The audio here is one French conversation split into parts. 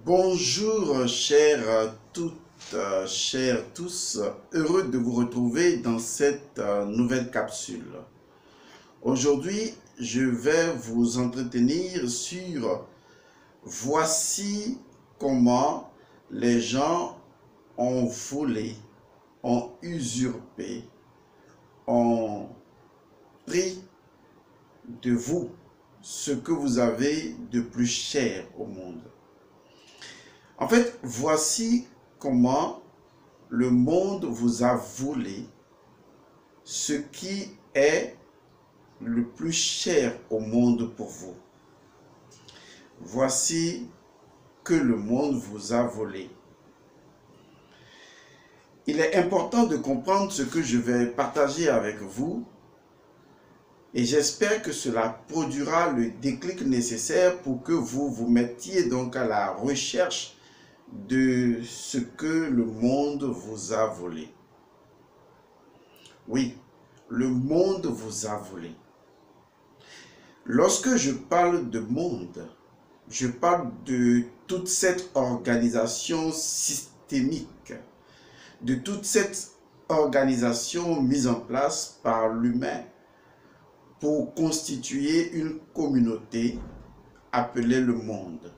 Bonjour chères toutes, chers tous, heureux de vous retrouver dans cette nouvelle capsule. Aujourd'hui, je vais vous entretenir sur voici comment les gens ont volé, ont usurpé, ont pris de vous ce que vous avez de plus cher au monde. En fait, voici comment le monde vous a volé ce qui est le plus cher au monde pour vous. Voici que le monde vous a volé. Il est important de comprendre ce que je vais partager avec vous et j'espère que cela produira le déclic nécessaire pour que vous vous mettiez donc à la recherche de ce que le monde vous a volé. Oui, le monde vous a volé. Lorsque je parle de monde, je parle de toute cette organisation systémique, de toute cette organisation mise en place par l'humain pour constituer une communauté appelée le monde.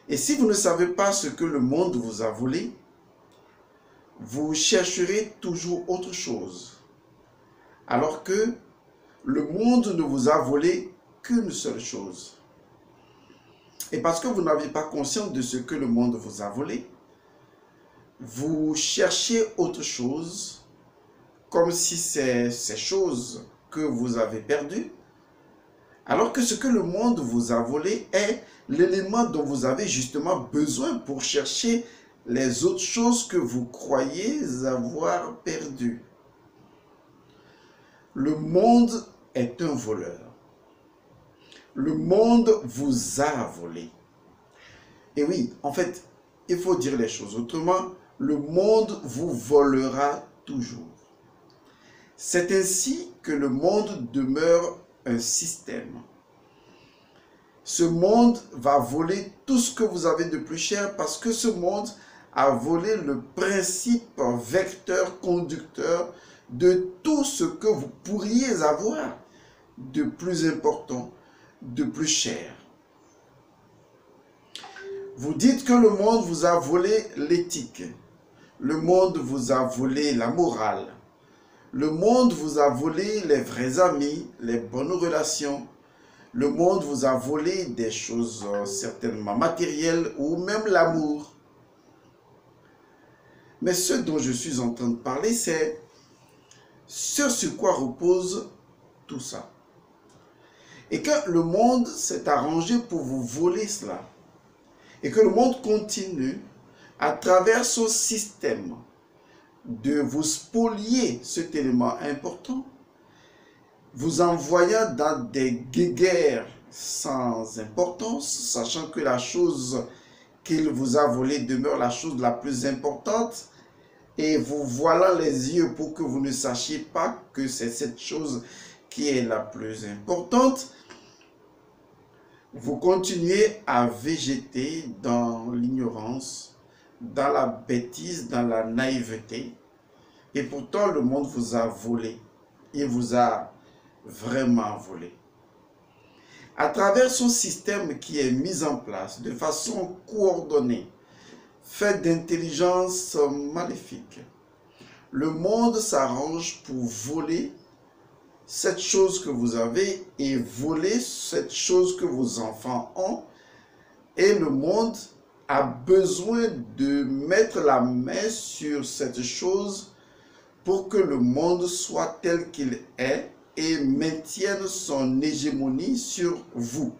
Et si vous ne savez pas ce que le monde vous a volé, vous chercherez toujours autre chose, alors que le monde ne vous a volé qu'une seule chose. Et parce que vous n'avez pas conscience de ce que le monde vous a volé, vous cherchez autre chose, comme si c'est ces choses que vous avez perdues, alors que ce que le monde vous a volé est l'élément dont vous avez justement besoin pour chercher les autres choses que vous croyez avoir perdues. Le monde est un voleur. Le monde vous a volé. Et oui, en fait, il faut dire les choses autrement. Le monde vous volera toujours. C'est ainsi que le monde demeure un système. Ce monde va voler tout ce que vous avez de plus cher parce que ce monde a volé le principe vecteur, conducteur de tout ce que vous pourriez avoir de plus important, de plus cher. Vous dites que le monde vous a volé l'éthique, le monde vous a volé la morale, le monde vous a volé les vrais amis, les bonnes relations. Le monde vous a volé des choses certainement matérielles ou même l'amour. Mais ce dont je suis en train de parler, c'est sur quoi repose tout ça. Et que le monde s'est arrangé pour vous voler cela. Et que le monde continue à travers son système de vous spolier cet élément important, vous envoyant dans des guéguerres sans importance, sachant que la chose qu'il vous a volée demeure la chose la plus importante, et vous voilant les yeux pour que vous ne sachiez pas que c'est cette chose qui est la plus importante, vous continuez à végéter dans l'ignorance, dans la bêtise, dans la naïveté. Et pourtant, le monde vous a volé. Il vous a vraiment volé. À travers son système qui est mis en place de façon coordonnée, fait d'intelligence maléfique, le monde s'arrange pour voler cette chose que vous avez et voler cette chose que vos enfants ont. Et le monde a besoin de mettre la main sur cette chose pour que le monde soit tel qu'il est et maintienne son hégémonie sur vous.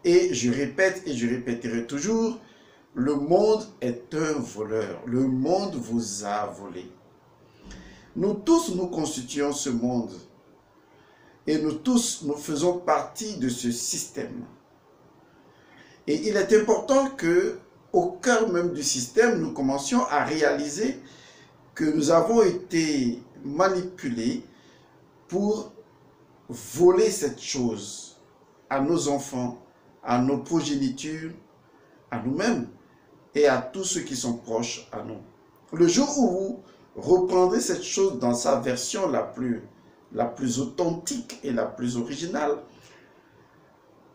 Et je répète et je répéterai toujours, le monde est un voleur. Le monde vous a volé. Nous tous, nous constituons ce monde. Et nous tous, nous faisons partie de ce système. Et il est important que, au cœur même du système, nous commencions à réaliser que nous avons été manipulés pour voler cette chose à nos enfants, à nos progénitures, à nous-mêmes et à tous ceux qui sont proches à nous. Le jour où vous reprendrez cette chose dans sa version la plus authentique et la plus originale,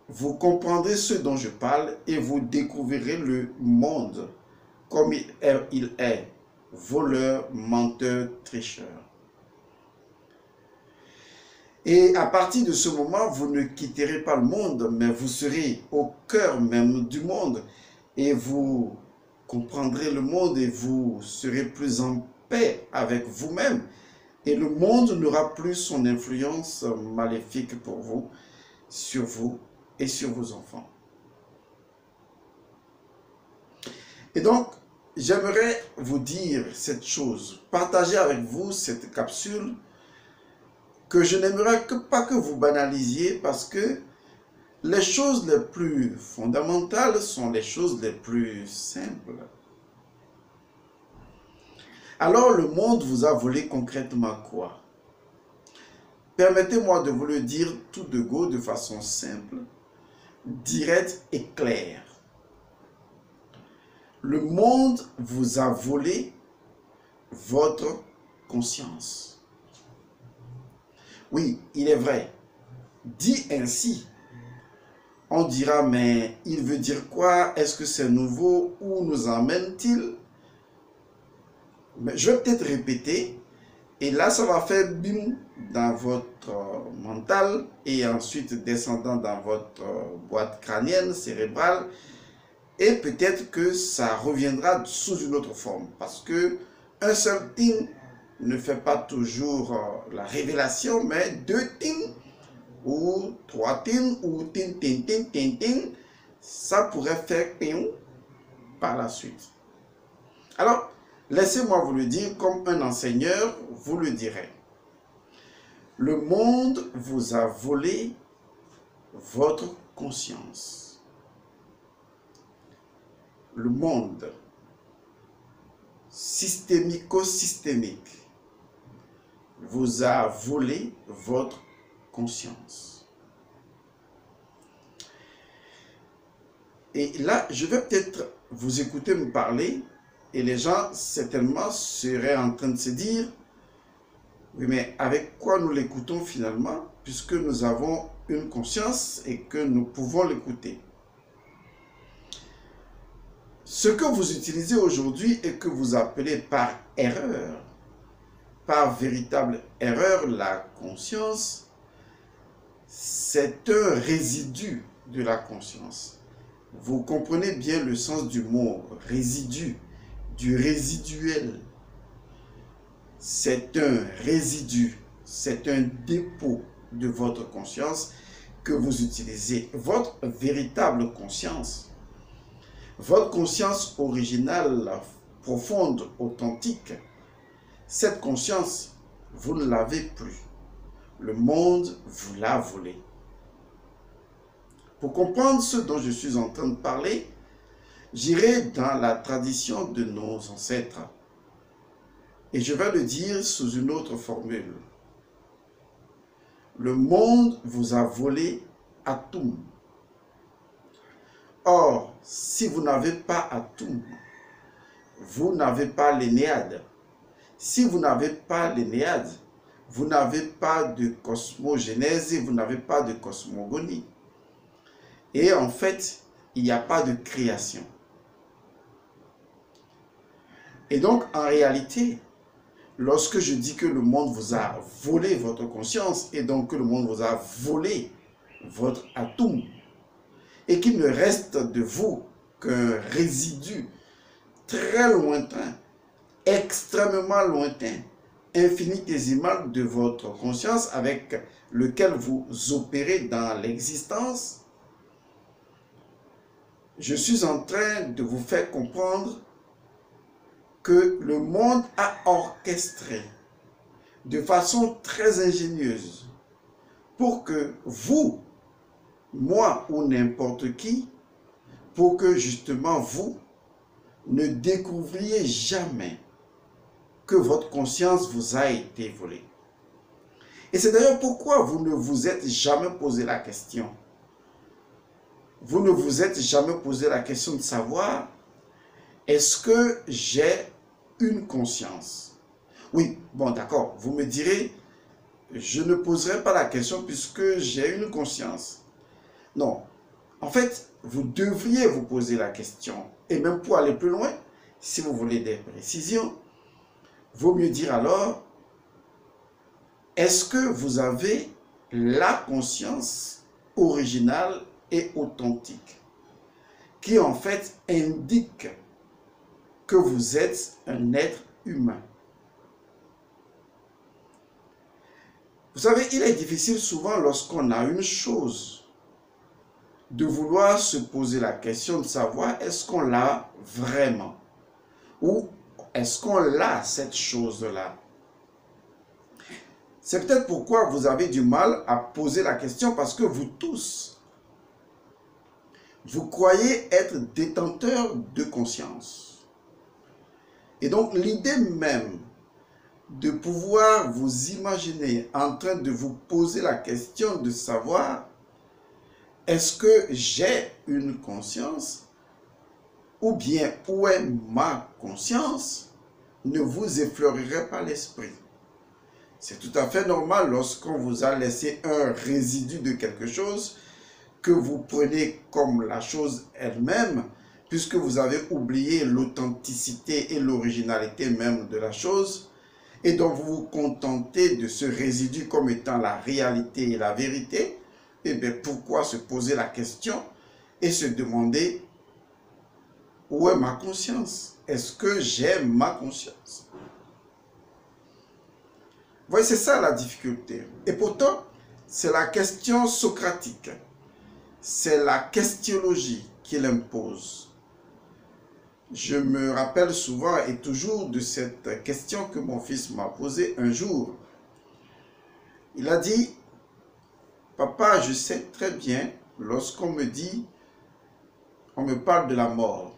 vous comprendrez ce dont je parle et vous découvrirez le monde comme il est, voleur, menteur, tricheur. Et à partir de ce moment, vous ne quitterez pas le monde, mais vous serez au cœur même du monde et vous comprendrez le monde et vous serez plus en paix avec vous-même. Et le monde n'aura plus son influence maléfique pour vous et sur vos enfants. Et donc, j'aimerais vous dire cette chose, partager avec vous cette capsule que je n'aimerais pas que vous banalisiez parce que les choses les plus fondamentales sont les choses les plus simples. Alors le monde vous a volé concrètement quoi? Permettez-moi de vous le dire tout de go de façon simple, directe et claire. Le monde vous a volé votre conscience. Oui, il est vrai. Dit ainsi, on dira, mais il veut dire quoi? Est-ce que c'est nouveau? Où nous emmène-t-il? Mais je vais peut-être répéter, et là, ça va faire bim dans votre mental, et ensuite descendant dans votre boîte crânienne, cérébrale, et peut-être que ça reviendra sous une autre forme, parce que un seul ting ne fait pas toujours la révélation, mais deux ting ou trois ting ou ting ting ting ting ting, ça pourrait faire ping par la suite. Alors, laissez-moi vous le dire comme un enseigneur vous le dirait. Le monde vous a volé votre conscience. Le monde systémico-systémique vous a volé votre conscience. Et là, je vais peut-être vous écouter me parler et les gens certainement seraient en train de se dire, oui, mais avec quoi nous l'écoutons finalement, puisque nous avons une conscience et que nous pouvons l'écouter. Ce que vous utilisez aujourd'hui et que vous appelez par erreur, par véritable erreur, la conscience, c'est un résidu de la conscience. Vous comprenez bien le sens du mot résidu, du résiduel. C'est un résidu, c'est un dépôt de votre conscience que vous utilisez. Votre véritable conscience, votre conscience originale, profonde, authentique, cette conscience, vous ne l'avez plus. Le monde vous l'a volé. Pour comprendre ce dont je suis en train de parler, j'irai dans la tradition de nos ancêtres. Et je vais le dire sous une autre formule. Le monde vous a volé Atum. Or, si vous n'avez pas Atum, vous n'avez pas l'Énéade. Si vous n'avez pas l'Énéade, vous n'avez pas de cosmogénèse et vous n'avez pas de cosmogonie. Et en fait, il n'y a pas de création. Et donc, en réalité, lorsque je dis que le monde vous a volé votre conscience et donc que le monde vous a volé votre Atum et qu'il ne reste de vous qu'un résidu très lointain, extrêmement lointain, infinitésimal de votre conscience avec lequel vous opérez dans l'existence, je suis en train de vous faire comprendre que le monde a orchestré de façon très ingénieuse pour que vous, moi ou n'importe qui, pour que justement vous ne découvriez jamais que votre conscience vous a été volée. Et c'est d'ailleurs pourquoi vous ne vous êtes jamais posé la question, vous ne vous êtes jamais posé la question de savoir, est-ce que j'ai une conscience? Oui, bon d'accord, vous me direz, je ne poserai pas la question puisque j'ai une conscience. Non, en fait, vous devriez vous poser la question. Et même pour aller plus loin, si vous voulez des précisions, vaut mieux dire alors, est-ce que vous avez la conscience originale et authentique qui en fait indique que vous êtes un être humain? Vous savez, il est difficile souvent lorsqu'on a une chose de vouloir se poser la question de savoir est-ce qu'on l'a vraiment ou est-ce qu'on l'a cette chose-là. C'est peut-être pourquoi vous avez du mal à poser la question parce que vous tous, vous croyez être détenteurs de conscience. Et donc l'idée même de pouvoir vous imaginer en train de vous poser la question de savoir est-ce que j'ai une conscience ou bien où est ma conscience ne vous effleurerait pas l'esprit. C'est tout à fait normal lorsqu'on vous a laissé un résidu de quelque chose que vous prenez comme la chose elle-même puisque vous avez oublié l'authenticité et l'originalité même de la chose et donc vous vous contentez de ce résidu comme étant la réalité et la vérité. Eh bien, pourquoi se poser la question et se demander où est ma conscience? Est-ce que j'ai ma conscience? Vous voyez, c'est ça la difficulté. Et pourtant, c'est la question socratique. C'est la questionologie qui l'impose. Je me rappelle souvent et toujours de cette question que mon fils m'a posée un jour. Il a dit, « Papa, je sais très bien, lorsqu'on me dit, on me parle de la mort.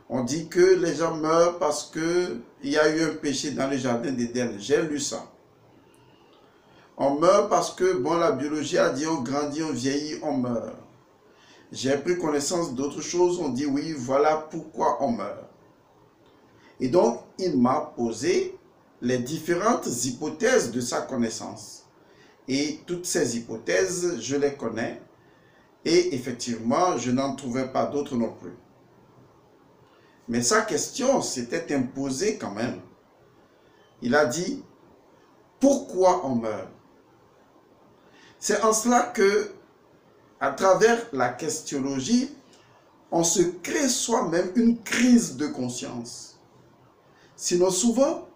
On dit que les gens meurent parce qu'il y a eu un péché dans le jardin d'Éden. J'ai lu ça. On meurt parce que, bon, la biologie a dit on grandit, on vieillit, on meurt. J'ai pris connaissance d'autres choses, on dit oui, voilà pourquoi on meurt. » Et donc, il m'a posé les différentes hypothèses de sa connaissance. Et toutes ces hypothèses, je les connais. Et effectivement, je n'en trouvais pas d'autres non plus. Mais sa question s'était imposée quand même. Il a dit, pourquoi on meurt? C'est en cela que, à travers la questionologie, on se crée soi-même une crise de conscience. Sinon, souvent,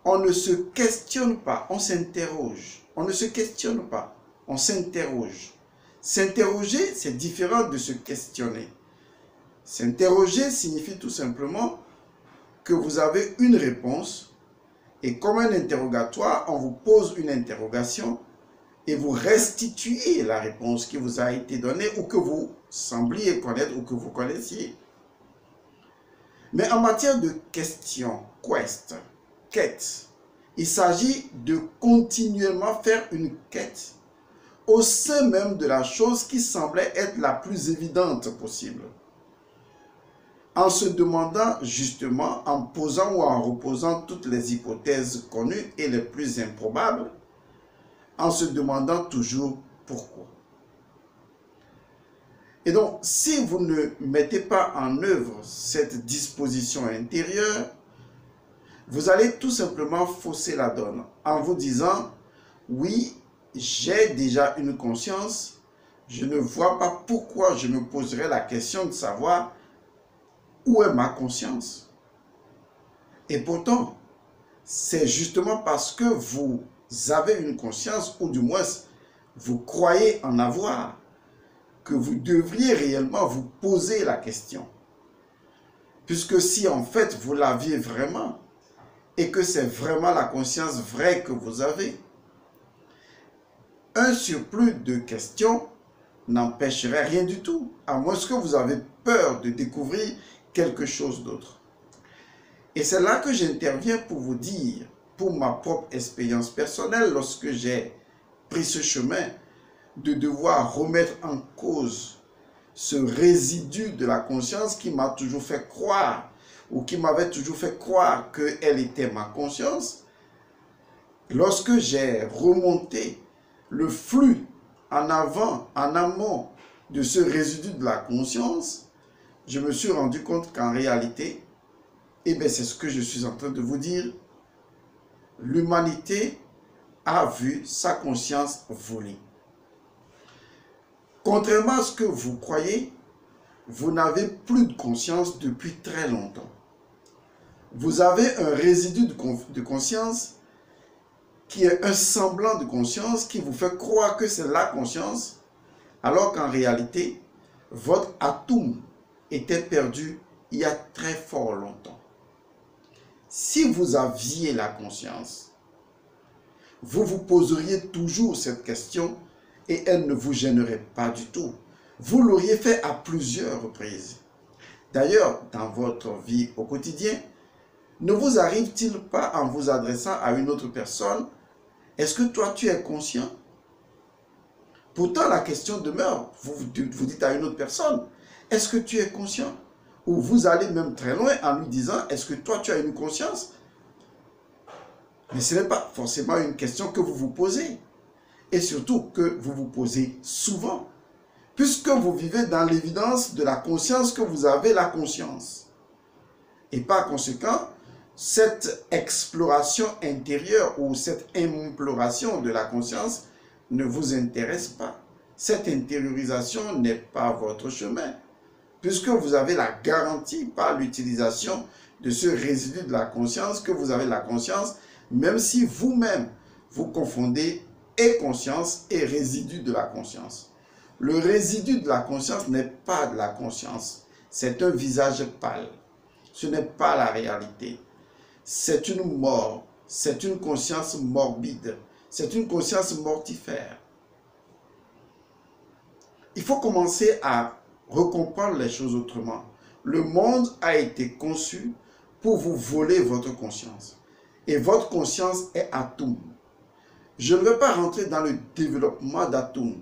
on ne se questionne pas, on s'interroge. On ne se questionne pas, on s'interroge. S'interroger, c'est différent de se questionner. S'interroger signifie tout simplement que vous avez une réponse et comme un interrogatoire, on vous pose une interrogation et vous restituez la réponse qui vous a été donnée ou que vous sembliez connaître ou que vous connaissiez. Mais en matière de question, quête, il s'agit de continuellement faire une quête au sein même de la chose qui semblait être la plus évidente possible. En se demandant justement, en posant ou en reposant toutes les hypothèses connues et les plus improbables, en se demandant toujours pourquoi. Et donc, si vous ne mettez pas en œuvre cette disposition intérieure, vous allez tout simplement fausser la donne en vous disant, oui, j'ai déjà une conscience, je ne vois pas pourquoi je me poserais la question de savoir où est ma conscience. Et pourtant, c'est justement parce que vous avez une conscience, ou du moins vous croyez en avoir, que vous devriez réellement vous poser la question. Puisque si en fait vous l'aviez vraiment, et que c'est vraiment la conscience vraie que vous avez, un surplus de questions n'empêcherait rien du tout, à moins que vous avez peur de découvrir quelque chose d'autre. Et c'est là que j'interviens pour vous dire, pour ma propre expérience personnelle, lorsque j'ai pris ce chemin de devoir remettre en cause ce résidu de la conscience qui m'a toujours fait croire, ou qui m'avait toujours fait croire qu'elle était ma conscience, lorsque j'ai remonté le flux en avant, en amont de ce résidu de la conscience, je me suis rendu compte qu'en réalité, eh bien c'est ce que je suis en train de vous dire, l'humanité a vu sa conscience voler. Contrairement à ce que vous croyez, vous n'avez plus de conscience depuis très longtemps. Vous avez un résidu de conscience qui est un semblant de conscience qui vous fait croire que c'est la conscience, alors qu'en réalité, votre atome était perdu il y a très fort longtemps. Si vous aviez la conscience, vous vous poseriez toujours cette question et elle ne vous gênerait pas du tout. Vous l'auriez fait à plusieurs reprises. D'ailleurs, dans votre vie au quotidien, ne vous arrive-t-il pas en vous adressant à une autre personne, est-ce que toi tu es conscient? Pourtant la question demeure, vous dites à une autre personne, est-ce que tu es conscient? Ou vous allez même très loin en lui disant, est-ce que toi tu as une conscience? Mais ce n'est pas forcément une question que vous vous posez. Et surtout que vous vous posez souvent. Puisque vous vivez dans l'évidence de la conscience que vous avez la conscience. Et par conséquent, cette exploration intérieure ou cette imploration de la conscience ne vous intéresse pas. Cette intériorisation n'est pas votre chemin. Puisque vous avez la garantie par l'utilisation de ce résidu de la conscience que vous avez la conscience, même si vous-même vous confondez et conscience et résidu de la conscience. Le résidu de la conscience n'est pas de la conscience. C'est un visage pâle. Ce n'est pas la réalité. C'est une mort. C'est une conscience morbide. C'est une conscience mortifère. Il faut commencer à recomprendre les choses autrement. Le monde a été conçu pour vous voler votre conscience. Et votre conscience est atome. Je ne vais pas rentrer dans le développement d'atomes.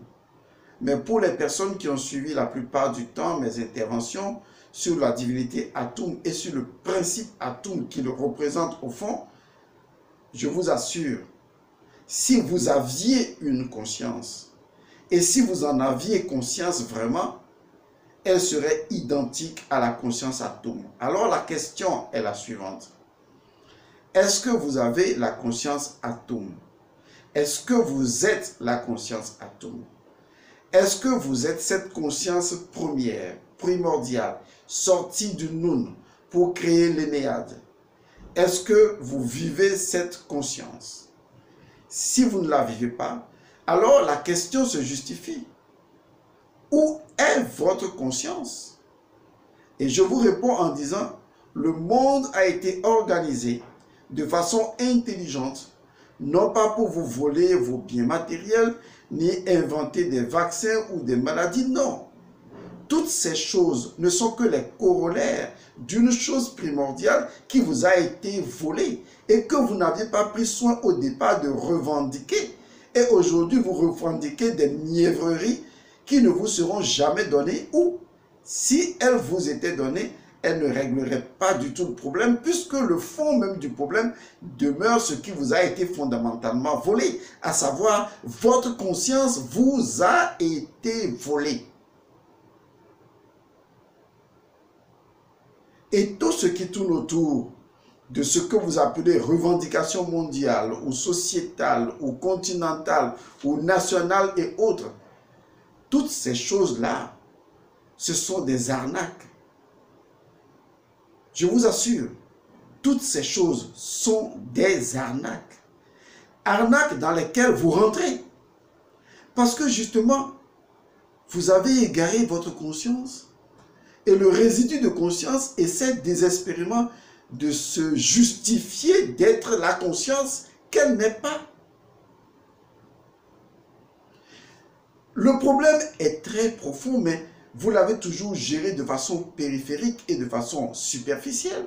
Mais pour les personnes qui ont suivi la plupart du temps mes interventions sur la divinité atome et sur le principe atome qui le représente au fond, je vous assure, si vous aviez une conscience, et si vous en aviez conscience vraiment, elle serait identique à la conscience atome. Alors la question est la suivante. Est-ce que vous avez la conscience atome? Est-ce que vous êtes la conscience atome? Est-ce que vous êtes cette conscience première, primordiale, sortie du Noun pour créer l'Énéade? Est-ce que vous vivez cette conscience? Si vous ne la vivez pas, alors la question se justifie. Où est votre conscience? Et je vous réponds en disant, le monde a été organisé de façon intelligente, non pas pour vous voler vos biens matériels, ni inventer des vaccins ou des maladies, non. Toutes ces choses ne sont que les corollaires d'une chose primordiale qui vous a été volée et que vous n'aviez pas pris soin au départ de revendiquer. Et aujourd'hui, vous revendiquez des mièvreries qui ne vous seront jamais données ou, si elles vous étaient données, elles ne régleraient pas du tout le problème puisque le fond même du problème demeure ce qui vous a été fondamentalement volé, à savoir votre conscience vous a été volée. Et tout ce qui tourne autour de ce que vous appelez revendication mondiale ou sociétale ou continentale ou nationale et autres, toutes ces choses-là, ce sont des arnaques. Je vous assure, toutes ces choses sont des arnaques. Arnaques dans lesquelles vous rentrez. Parce que justement, vous avez égaré votre conscience. Et le résidu de conscience essaie désespérément de se justifier d'être la conscience qu'elle n'est pas. Le problème est très profond, mais vous l'avez toujours géré de façon périphérique et de façon superficielle.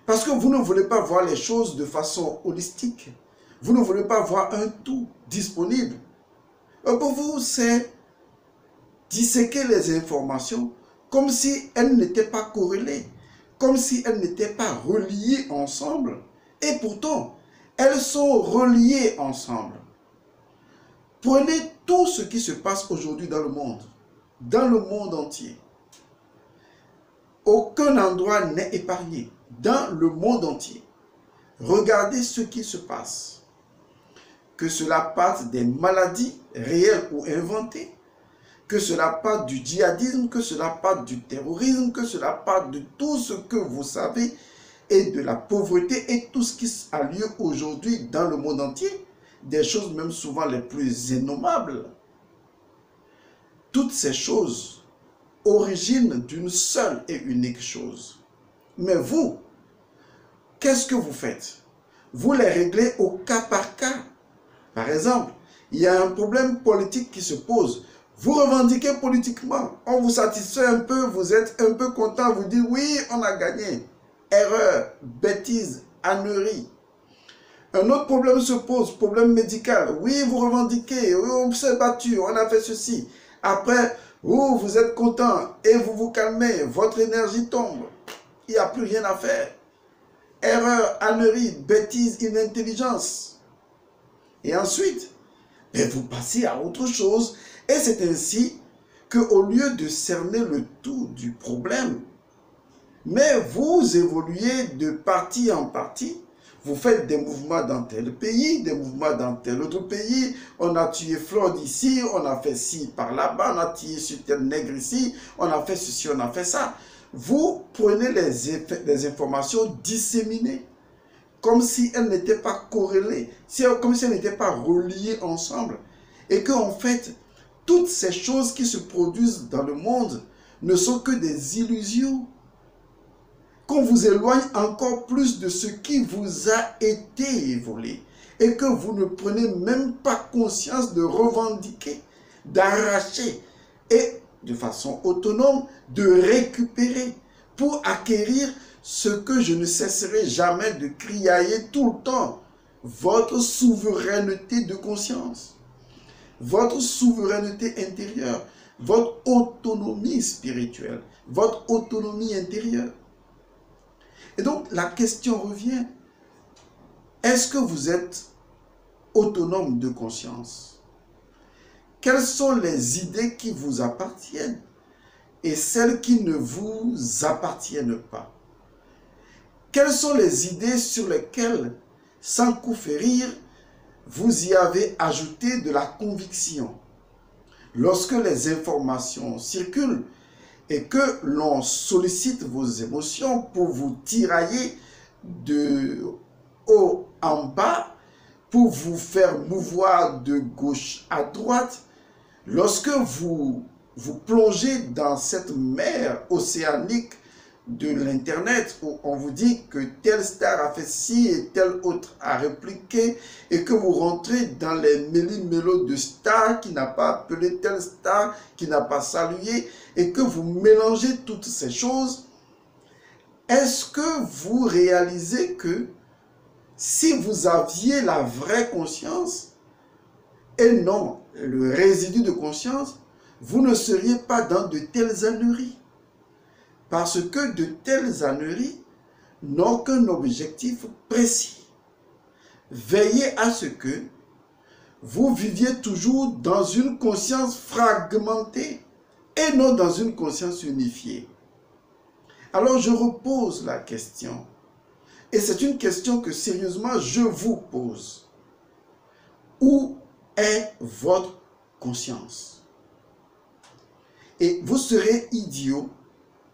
Parce que vous ne voulez pas voir les choses de façon holistique. Vous ne voulez pas voir un tout disponible. Pour vous, c'est disséquer les informations comme si elles n'étaient pas corrélées, comme si elles n'étaient pas reliées ensemble. Et pourtant, elles sont reliées ensemble. Prenez tout ce qui se passe aujourd'hui dans le monde entier. Aucun endroit n'est épargné dans le monde entier. Regardez ce qui se passe. Que cela parte des maladies réelles ou inventées, que cela parte du djihadisme, que cela parte du terrorisme, que cela parte de tout ce que vous savez et de la pauvreté et tout ce qui a lieu aujourd'hui dans le monde entier, des choses même souvent les plus innommables. Toutes ces choses originent d'une seule et unique chose. Mais vous, qu'est-ce que vous faites? Vous les réglez au cas par cas. Par exemple, il y a un problème politique qui se pose. Vous revendiquez politiquement, on vous satisfait un peu, vous êtes un peu content, vous dites oui, on a gagné. Erreur, bêtise, ânerie. Un autre problème se pose, problème médical. Oui, vous revendiquez, oui, on s'est battu, on a fait ceci. Après, vous êtes content et vous vous calmez, votre énergie tombe. Il n'y a plus rien à faire. Erreur, ânerie, bêtise, inintelligence. Et ensuite, vous passez à autre chose. Et c'est ainsi qu'au lieu de cerner le tout du problème, mais vous évoluez de partie en partie. Vous faites des mouvements dans tel pays, des mouvements dans tel autre pays. On a tué Floyd ici, on a fait ci par là-bas, on a tiré sur tel nègre ici, on a fait ceci, on a fait ça. Vous prenez les informations disséminées, comme si elles n'étaient pas corrélées, comme si elles n'étaient pas reliées ensemble. Et qu'en fait, toutes ces choses qui se produisent dans le monde ne sont que des illusions. Qu'on vous éloigne encore plus de ce qui vous a été volé et que vous ne prenez même pas conscience de revendiquer, d'arracher et de façon autonome de récupérer pour acquérir ce que je ne cesserai jamais de criailler tout le temps, votre souveraineté de conscience, votre souveraineté intérieure, votre autonomie spirituelle, votre autonomie intérieure. Et donc, la question revient, est-ce que vous êtes autonome de conscience? Quelles sont les idées qui vous appartiennent et celles qui ne vous appartiennent pas? Quelles sont les idées sur lesquelles, sans coup férir, vous y avez ajouté de la conviction? Lorsque les informations circulent, et que l'on sollicite vos émotions pour vous tirailler de haut en bas, pour vous faire mouvoir de gauche à droite, lorsque vous plongez dans cette mer océanique de l'Internet où on vous dit que telle star a fait ci et tel autre a répliqué et que vous rentrez dans les méli-mélos de stars qui n'a pas appelé telle star, qui n'a pas salué et que vous mélangez toutes ces choses, est-ce que vous réalisez que si vous aviez la vraie conscience et non le résidu de conscience, vous ne seriez pas dans de telles âneries? Parce que de telles âneries n'ont qu'un objectif précis. Veillez à ce que vous viviez toujours dans une conscience fragmentée et non dans une conscience unifiée. Alors je repose la question, et c'est une question que sérieusement je vous pose. Où est votre conscience? Et vous serez idiot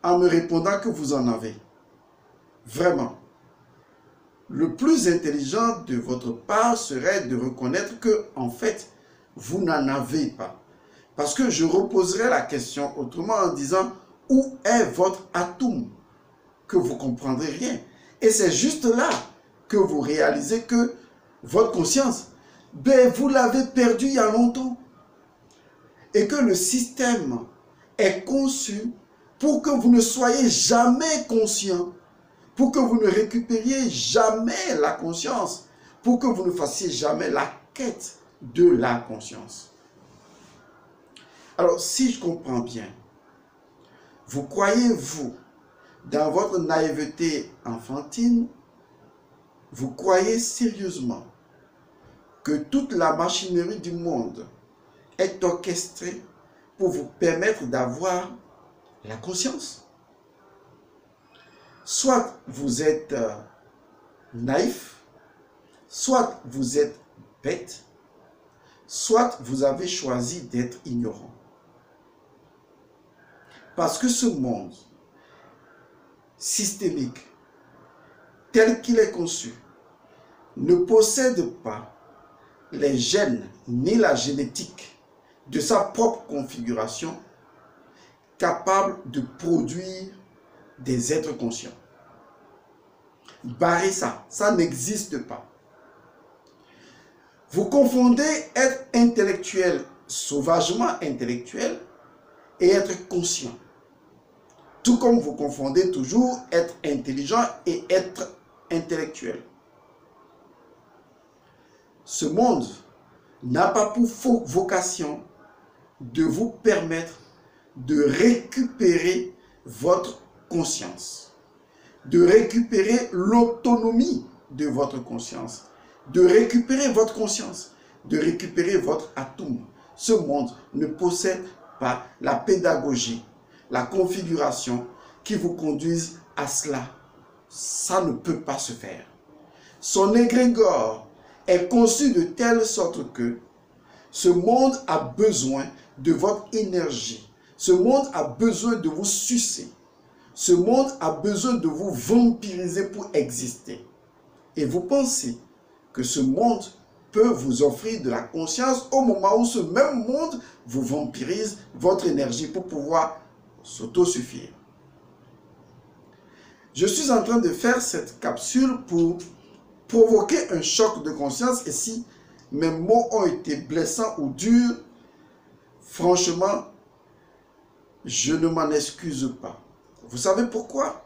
en me répondant que vous en avez. Vraiment. Le plus intelligent de votre part serait de reconnaître que, en fait, vous n'en avez pas. Parce que je reposerai la question autrement en disant, où est votre atome? Que vous comprendrez rien. Et c'est juste là que vous réalisez que votre conscience, vous l'avez perdue il y a longtemps. Et que le système est conçu pour que vous ne soyez jamais conscient, pour que vous ne récupériez jamais la conscience, pour que vous ne fassiez jamais la quête de la conscience. Alors, si je comprends bien, vous croyez, vous, dans votre naïveté enfantine, vous croyez sérieusement que toute la machinerie du monde est orchestrée pour vous permettre d'avoir la conscience? Soit vous êtes naïf, soit vous êtes bête, soit vous avez choisi d'être ignorant. Parce que ce monde systémique, tel qu'il est conçu, ne possède pas les gènes ni la génétique de sa propre configuration capable de produire des êtres conscients. Barrez ça, ça n'existe pas. Vous confondez être intellectuel, sauvagement intellectuel, et être conscient. Tout comme vous confondez toujours être intelligent et être intellectuel. Ce monde n'a pas pour vocation de vous permettre de récupérer votre conscience, de récupérer l'autonomie de votre conscience, de récupérer votre conscience, de récupérer votre atome. Ce monde ne possède pas la pédagogie, la configuration qui vous conduisent à cela. Ça ne peut pas se faire. Son égrégore est conçu de telle sorte que ce monde a besoin de votre énergie. Ce monde a besoin de vous sucer. Ce monde a besoin de vous vampiriser pour exister. Et vous pensez que ce monde peut vous offrir de la conscience au moment où ce même monde vous vampirise votre énergie pour pouvoir s'autosuffire. Je suis en train de faire cette capsule pour provoquer un choc de conscience, et si mes mots ont été blessants ou durs, franchement, je ne m'en excuse pas. Vous savez pourquoi?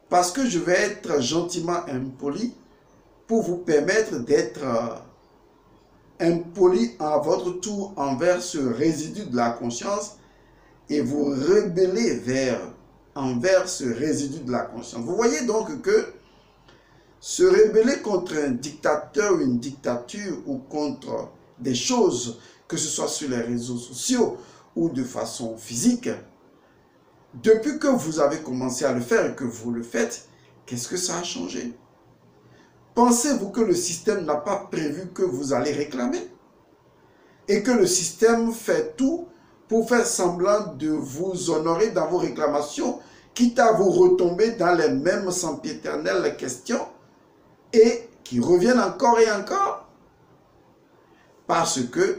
Parce que je vais être gentiment impoli pour vous permettre d'être impoli à votre tour envers ce résidu de la conscience et vous rebeller envers ce résidu de la conscience. Vous voyez donc que se rebeller contre un dictateur ou une dictature ou contre des choses, que ce soit sur les réseaux sociaux ou de façon physique, depuis que vous avez commencé à le faire et que vous le faites, qu'est-ce que ça a changé? Pensez-vous que le système n'a pas prévu que vous allez réclamer? Et que le système fait tout pour faire semblant de vous honorer dans vos réclamations, quitte à vous retomber dans les mêmes sempiternelles questions et qui reviennent encore et encore? Parce que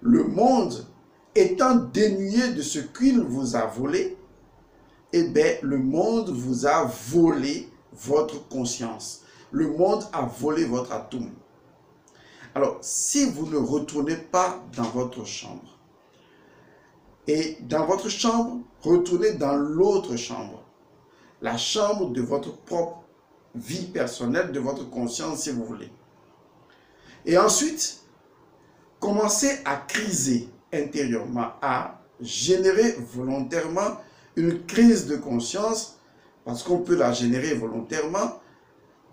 le monde étant dénué de ce qu'il vous a volé, eh bien, le monde vous a volé votre conscience. Le monde a volé votre atome. Alors, si vous ne retournez pas dans votre chambre, et dans votre chambre, retournez dans l'autre chambre, la chambre de votre propre vie personnelle, de votre conscience, si vous voulez. Et ensuite, commencez à criser intérieurement, à générer volontairement une crise de conscience, parce qu'on peut la générer volontairement,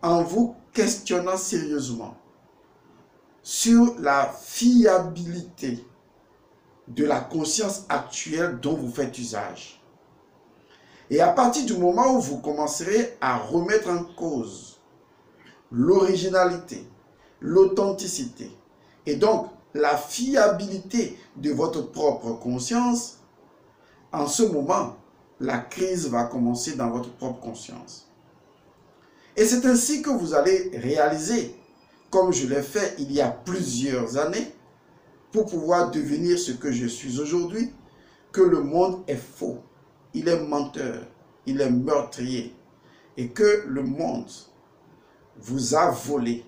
en vous questionnant sérieusement sur la fiabilité de la conscience actuelle dont vous faites usage. Et à partir du moment où vous commencerez à remettre en cause l'originalité, l'authenticité, et donc la fiabilité de votre propre conscience, en ce moment, la crise va commencer dans votre propre conscience. Et c'est ainsi que vous allez réaliser, comme je l'ai fait il y a plusieurs années, pour pouvoir devenir ce que je suis aujourd'hui, que le monde est faux, il est menteur, il est meurtrier, et que le monde vous a volé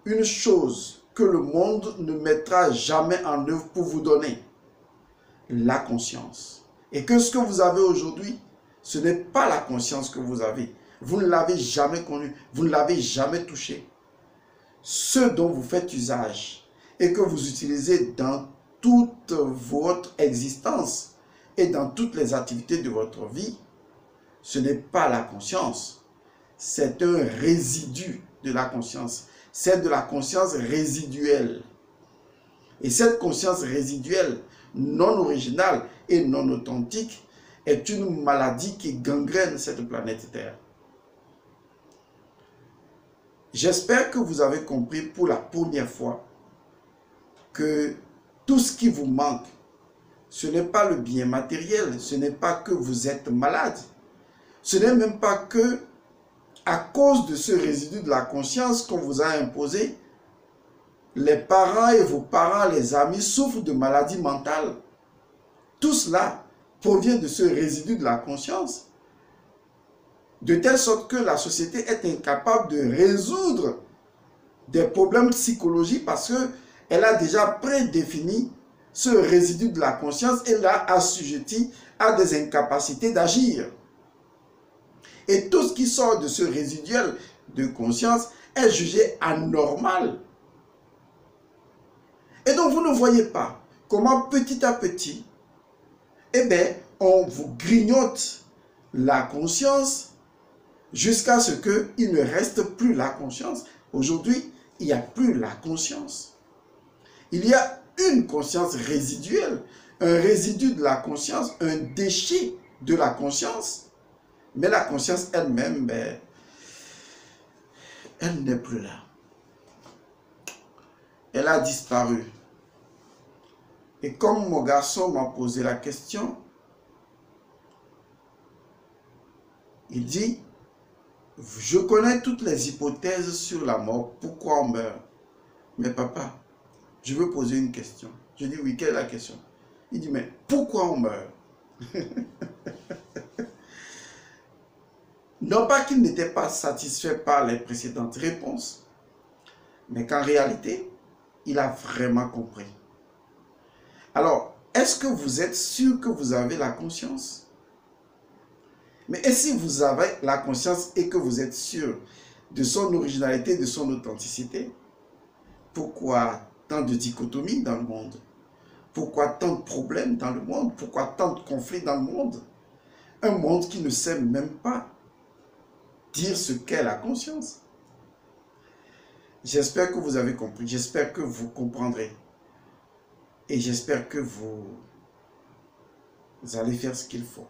une chose que le monde ne mettra jamais en œuvre pour vous donner, la conscience. Et que ce que vous avez aujourd'hui, ce n'est pas la conscience que vous avez. Vous ne l'avez jamais connue, vous ne l'avez jamais touchée. ce dont vous faites usage et que vous utilisez dans toute votre existence et dans toutes les activités de votre vie, ce n'est pas la conscience. C'est un résidu de la conscience. C'est de la conscience résiduelle. Et cette conscience résiduelle, non originale et non authentique, est une maladie qui gangrène cette planète Terre. J'espère que vous avez compris pour la première fois que tout ce qui vous manque, ce n'est pas le bien matériel, ce n'est pas que vous êtes malade, ce n'est même pas que à cause de ce résidu de la conscience qu'on vous a imposé, les parents et vos parents, les amis souffrent de maladies mentales. Tout cela provient de ce résidu de la conscience. De telle sorte que la société est incapable de résoudre des problèmes psychologiques parce qu'elle a déjà prédéfini ce résidu de la conscience et l'a assujetti à des incapacités d'agir. Et tout ce qui sort de ce résiduel de conscience est jugé anormal. Et donc vous ne voyez pas comment petit à petit, on vous grignote la conscience jusqu'à ce qu'il ne reste plus la conscience. Aujourd'hui, il n'y a plus la conscience. Il y a une conscience résiduelle, un résidu de la conscience, un déchet de la conscience. Mais la conscience elle-même, elle n'est plus là. Elle a disparu. Et comme mon garçon m'a posé la question, il dit, je connais toutes les hypothèses sur la mort, pourquoi on meurt. Mais papa, je veux poser une question. Je dis, oui, quelle est la question? Il dit, mais pourquoi on meurt? Non pas qu'il n'était pas satisfait par les précédentes réponses, mais qu'en réalité, il a vraiment compris. Alors, est-ce que vous êtes sûr que vous avez la conscience? Mais et si vous avez la conscience et que vous êtes sûr de son originalité, de son authenticité, pourquoi tant de dichotomies dans le monde? Pourquoi tant de problèmes dans le monde? Pourquoi tant de conflits dans le monde? Un monde qui ne sait même pas dire ce qu'est la conscience. J'espère que vous avez compris. J'espère que vous comprendrez. Et j'espère que vous allez faire ce qu'il faut.